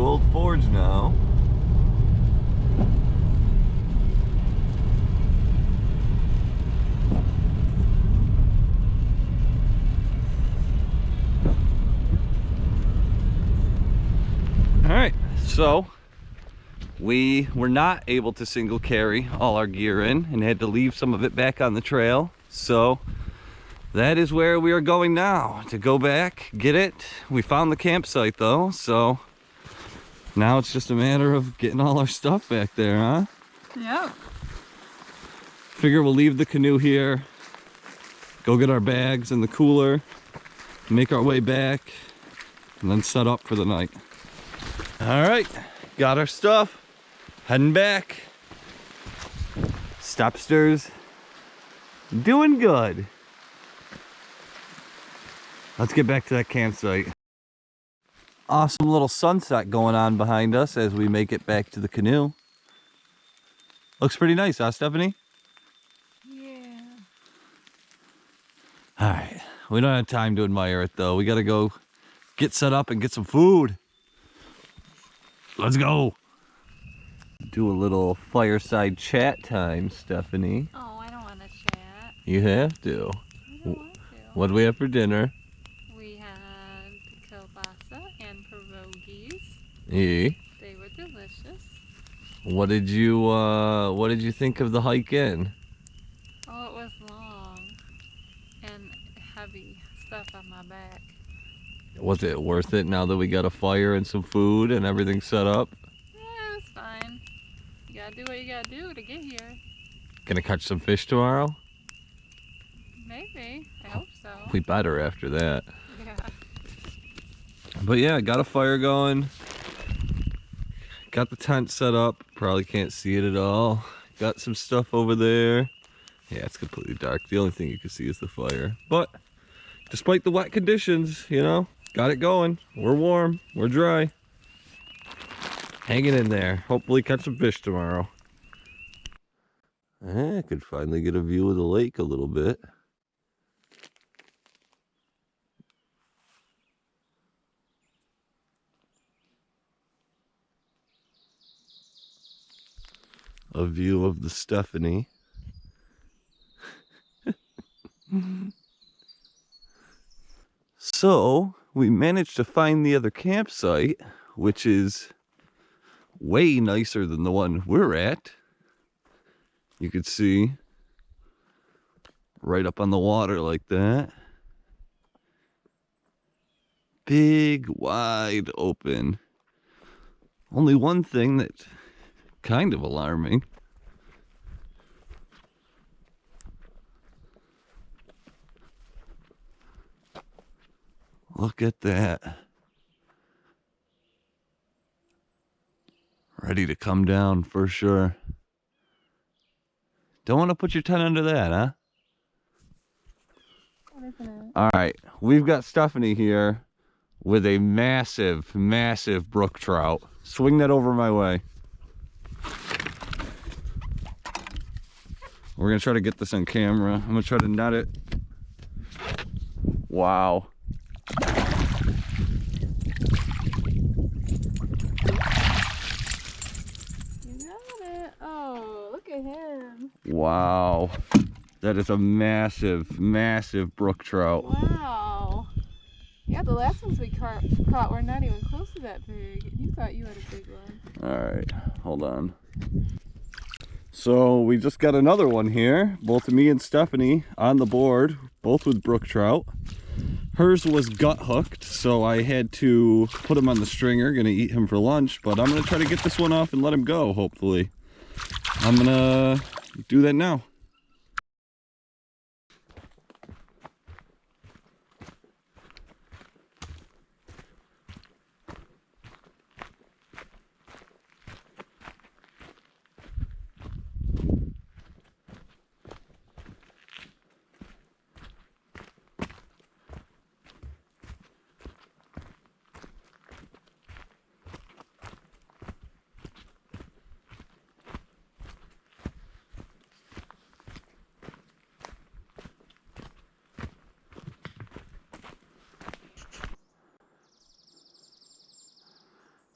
old forge now. All right, so we were not able to single carry all our gear in and had to leave some of it back on the trail. So that is where we are going now, to go back, get it. We found the campsite though, so now it's just a matter of getting all our stuff back there, huh? Yep. Figure we'll leave the canoe here, go get our bags in the cooler, make our way back, and then set up for the night. All right, got our stuff, heading back. Stepsters doing good. Let's get back to that campsite. Awesome little sunset going on behind us as we make it back to the canoe. Looks pretty nice, huh, Stephanie? Yeah. All right, we don't have time to admire it though. We gotta go get set up and get some food. Let's go. Do a little fireside chat time, Stephanie. Oh, I don't want to chat. You have to. I don't want to. What do we have for dinner? We had kielbasa and pierogies. Yeah. They were delicious. What did you think of the hike in? Oh, it was long and heavy stuff on my back. Was it worth it now that we got a fire and some food and everything set up? Yeah, it was fine. You gotta do what you gotta do to get here. Gonna catch some fish tomorrow? Maybe. I hope so. We better after that. Yeah. But yeah, got a fire going. Got the tent set up. Probably can't see it at all. Got some stuff over there. Yeah, it's completely dark. The only thing you can see is the fire. But despite the wet conditions, you know, got it going. We're warm. We're dry. Hanging in there. Hopefully catch some fish tomorrow. I could finally get a view of the lake a little bit. A view of the Stephanie. So we managed to find the other campsite, which is way nicer than the one we're at. You could see right up on the water like that. Big, wide open. Only one thing that's kind of alarming. Look at that. Ready to come down for sure. Don't want to put your tent under that, huh? What is it? All right, we've got Stephanie here with a massive, massive brook trout. Swing that over my way. We're gonna try to get this on camera. I'm gonna try to net it. Wow. You got it. Oh, look at him. Wow. That is a massive, massive brook trout. Wow. Yeah, the last ones we caught were not even close to that big. You thought you had a big one. All right, hold on. So we just got another one here. Both me and Stephanie on the board, both with brook trout. Hers was gut hooked, so I had to put him on the stringer. Gonna eat him for lunch, but I'm gonna try to get this one off and let him go, hopefully. I'm gonna do that now.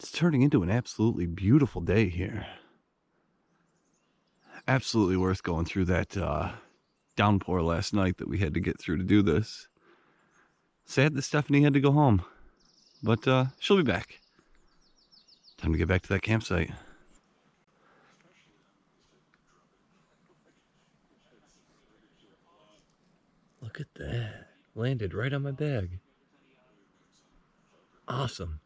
It's turning into an absolutely beautiful day here. Absolutely worth going through that downpour last night that we had to get through to do this. Sad that Stephanie had to go home, but she'll be back. Time to get back to that campsite. Look at that. Landed right on my bag. Awesome.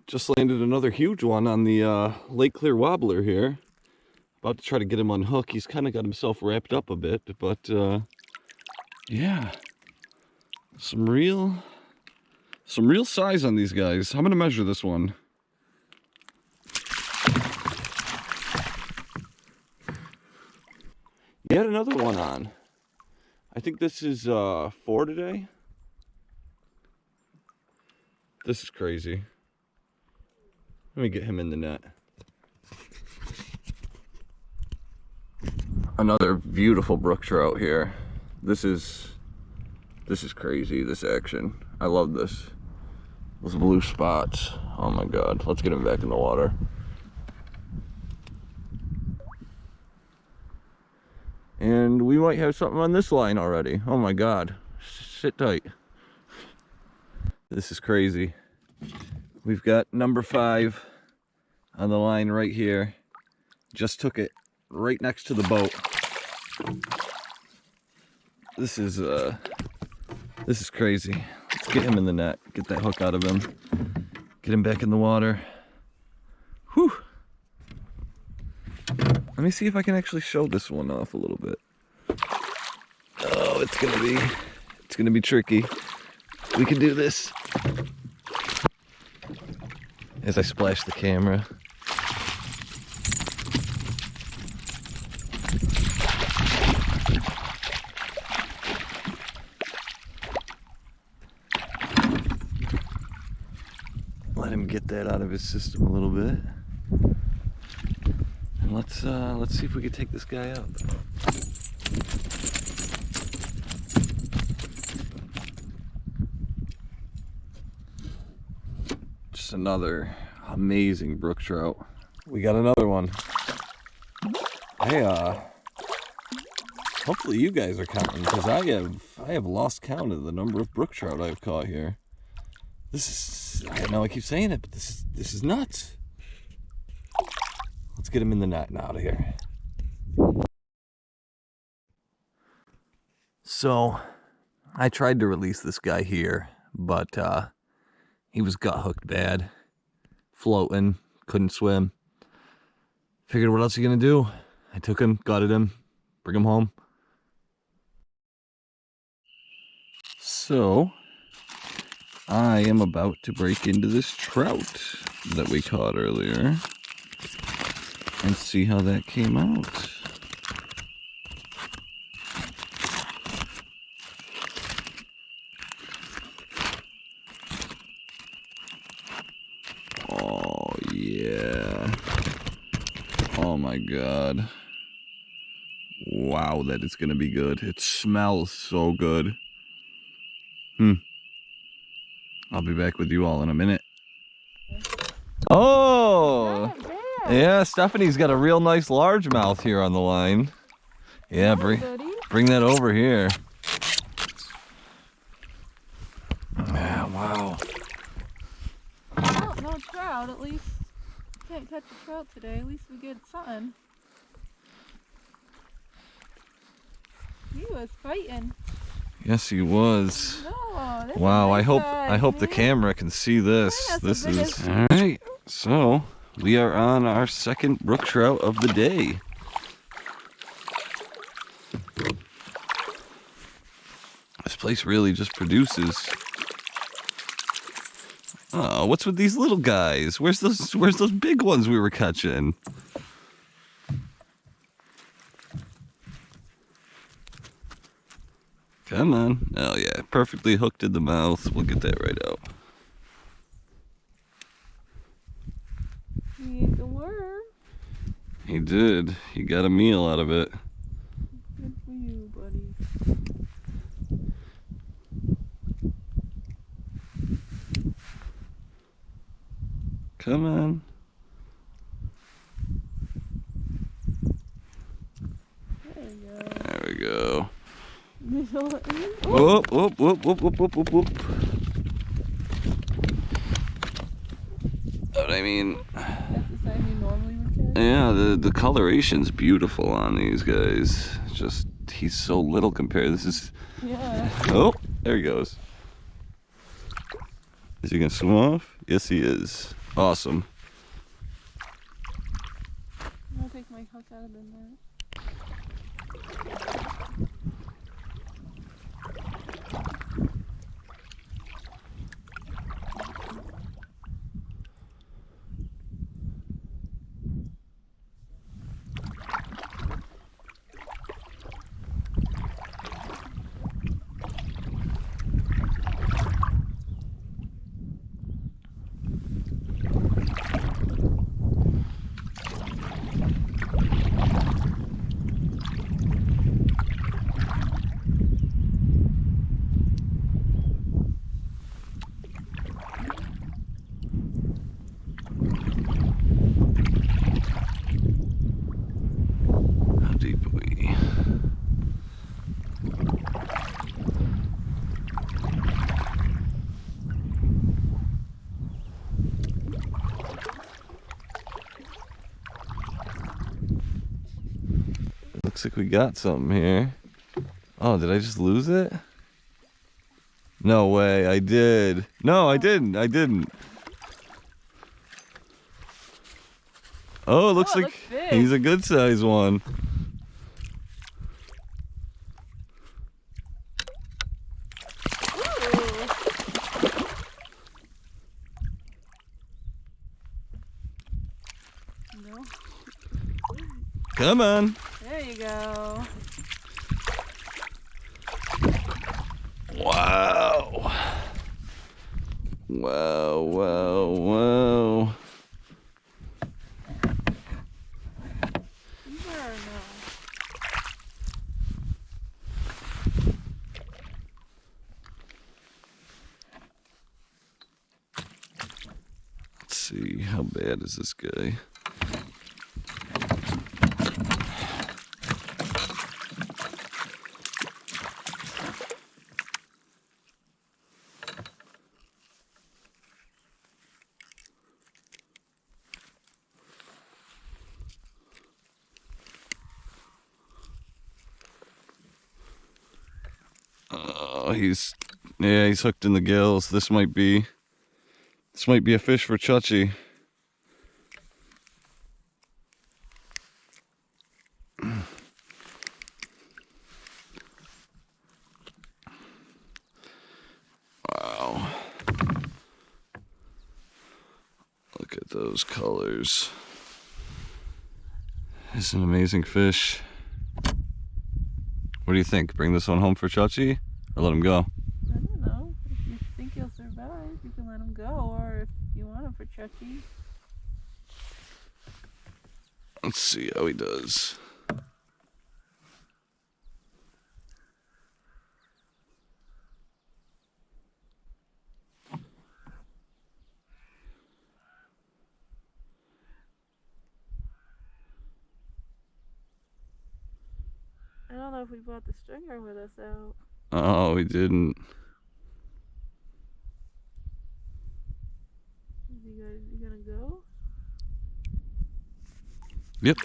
Just landed another huge one on the Lake Clear wobbler here. About to try to get him unhooked. He's kind of got himself wrapped up a bit, but yeah. Some real size on these guys. I'm gonna measure this one. Yet another one on. I think this is 4 today. This is crazy. Let me get him in the net. Another beautiful brook trout here. This is crazy, this action. I love this. Those blue spots. Oh my God. Let's get him back in the water. And we might have something on this line already. Oh my God. Sit tight. This is crazy. We've got number 5 on the line right here. Just took it right next to the boat. This is crazy. Let's get him in the net. Get that hook out of him. Get him back in the water. Whew. Let me see if I can actually show this one off a little bit. Oh, it's gonna be tricky. We can do this. As I splash the camera. Let him get that out of his system a little bit. And let's see if we can take this guy out. Just another amazing brook trout. We got another one. Hopefully you guys are counting, because I have lost count of the number of brook trout I've caught here. This is, I know I keep saying it, but this is nuts. Let's get him in the net and out of here. So I tried to release this guy here, but he was gut hooked bad, floating, couldn't swim. Figured, what else are you gonna do? I took him, gutted him, bring him home. So I am about to break into this trout that we caught earlier and see how that came out. Oh yeah. Oh my God. Wow, that is gonna be good. It smells so good. I'll be back with you all in a minute. Oh! Yeah, Stephanie's got a real nice largemouth here on the line. Yeah, bring that over here. Yeah, wow. Well, no trout, at least. Can't catch a trout today, at least we get something. He was fighting. Yes, he was. No, wow, I hope the camera can see this. This is all right. So we are on our second brook trout of the day. This place really just produces. Oh, what's with these little guys? Where's those big ones we were catching? Come on. Oh yeah, perfectly hooked in the mouth. We'll get that right out. He ate the worm. He did. He got a meal out of it. Good for you, buddy. Come on. There we go. Whoop, whoop, whoop, whoop, whoop, whoop, whoop, whoop. But I mean, that's the size you normally would catch? yeah, the coloration's beautiful on these guys. It's just, he's so little compared. This is, Yeah. oh, there he goes. Is he gonna swim off? Yes, he is. Awesome. I'll take my hook out of the net. How deep are we? Looks like we got something here. Oh, did I just lose it? No way, I did. No, I didn't. I didn't. Oh, it looks Oh, it like looks big. he's a good size one. Ooh. No. Come on. There you go. Wow. Wow, wow, wow. You better know. Let's see, how bad is this guy? Oh, he's hooked in the gills. This might be a fish for Chuchi. Wow. Look at those colors. It's an amazing fish. What do you think? Bring this one home for Chuchi or let him go? I don't know. If you think he'll survive, you can let him go, or if you want him for Chucky. Let's see how he does. I don't know if we brought the stringer with us out. Oh, he didn't. Is he gonna go? Yep.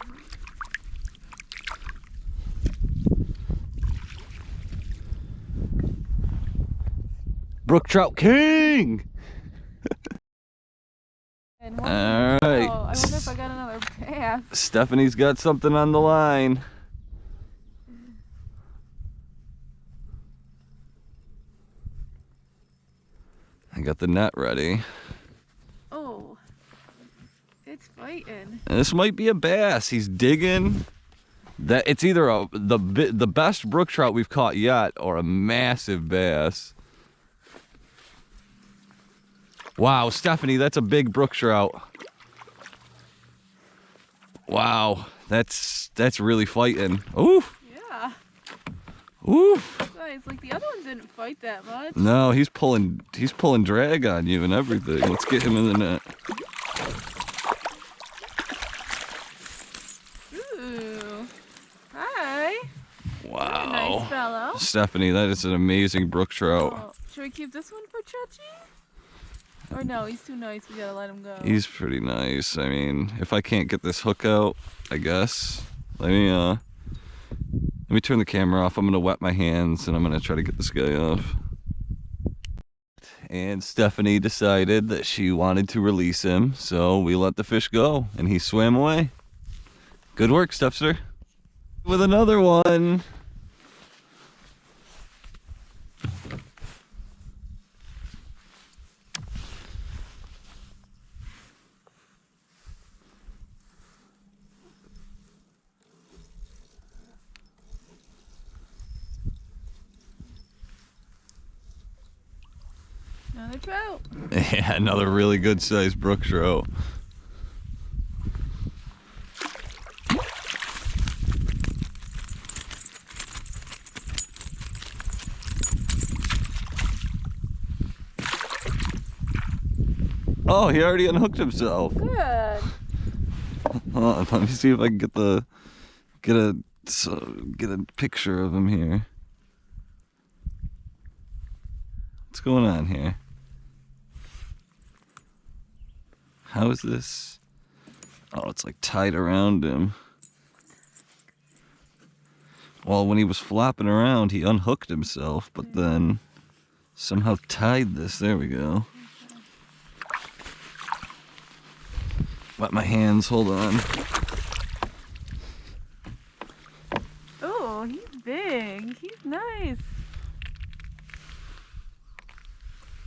Brook Trout King! And All right. Oh, I wonder if I got another bass. Stephanie's got something on the line. I got the net ready. Oh, it's fighting. And this might be a bass. He's digging. That it's either the best brook trout we've caught yet or a massive bass. Wow, Stephanie, that's a big brook trout. Wow, that's really fighting. Oof. Yeah. Oof. Guys, like the other one didn't fight that much. No, he's pulling drag on you and everything. Let's get him in the net. No? Stephanie, that is an amazing brook trout. Oh, should we keep this one for Chachi? Or no, he's too nice. We gotta let him go. He's pretty nice. I mean, if I can't get this hook out, I guess. Let me turn the camera off. I'm gonna wet my hands and I'm gonna try to get this guy off. And Stephanie decided that she wanted to release him, so we let the fish go and he swam away. Good work, Stephster. With another one. Another trout. Yeah, another really good sized brook trout. Oh, he already unhooked himself. Good. Let me see if I can get a picture of him here. What's going on here? How is this? Oh, it's like tied around him. Well, when he was flopping around, he unhooked himself, but then somehow tied this. There we go. Wet my hands, hold on. Oh, he's big. He's nice.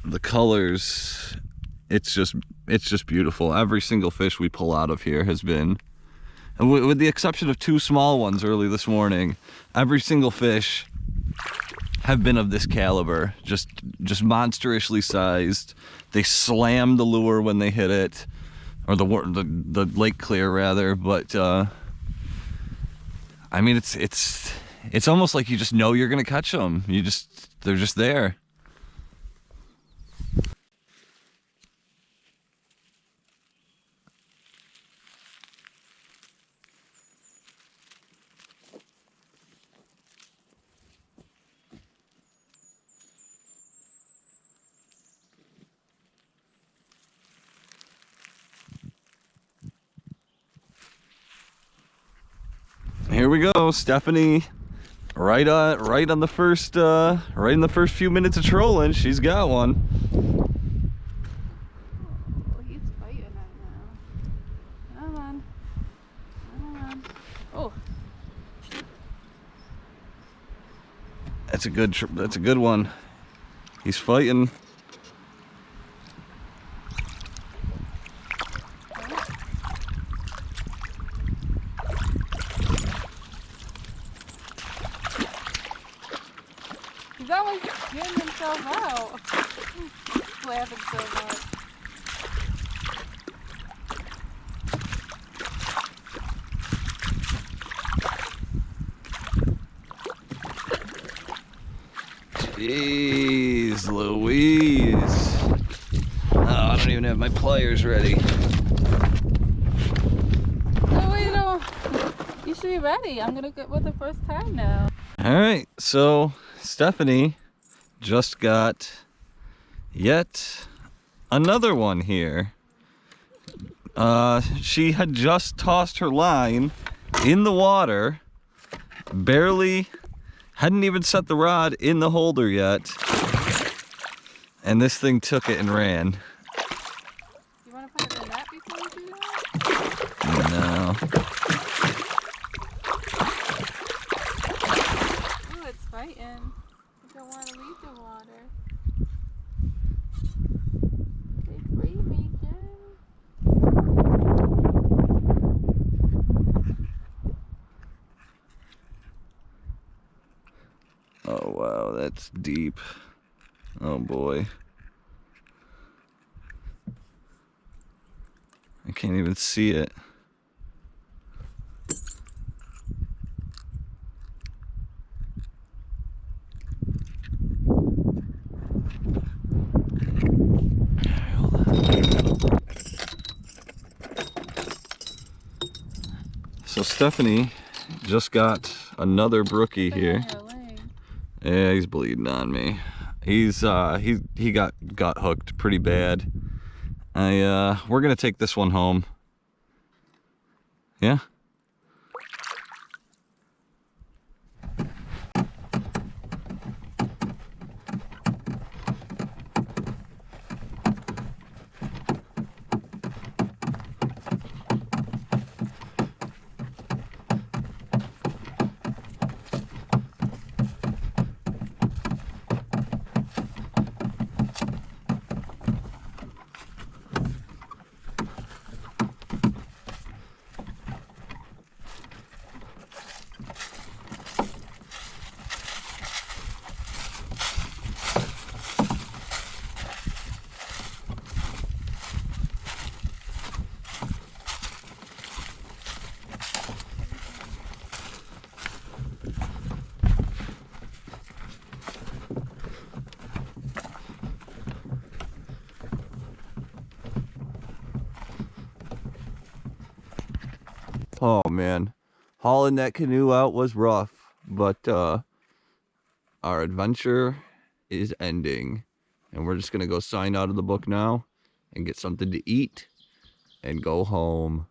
The colors, it's just beautiful. Every single fish we pull out of here has been, and with the exception of two small ones early this morning, every single fish have been of this caliber, just monstrously sized. They slam the lure when they hit it, or the lake clear rather, but I mean it's almost like you just know you're gonna catch them. They're just there. Here we go, Stephanie. Right on the first, right in the first few minutes of trolling, she's got one. Oh, he's fighting right now. Come on. Come on. Oh. That's a good one. He's fighting. He's always getting himself out. He's laughing so much. Jeez Louise. Oh, I don't even have my pliers ready. No, wait, no. You should be ready. I'm gonna get with the first time now. All right, so Stephanie just got yet another one here. She had just tossed her line in the water, hadn't even set the rod in the holder yet, and this thing took it and ran. You want to put it in that before you do that? No. Oh, it's fighting. You don't want to leave the water. They free me, Jen. Oh wow, that's deep. Oh boy. I can't even see it. So Stephanie just got another brookie here. Yeah, he's bleeding on me. He got hooked pretty bad. We're gonna take this one home. Yeah. Oh man, hauling that canoe out was rough, but our adventure is ending, and we're just gonna go sign out of the book now and get something to eat and go home.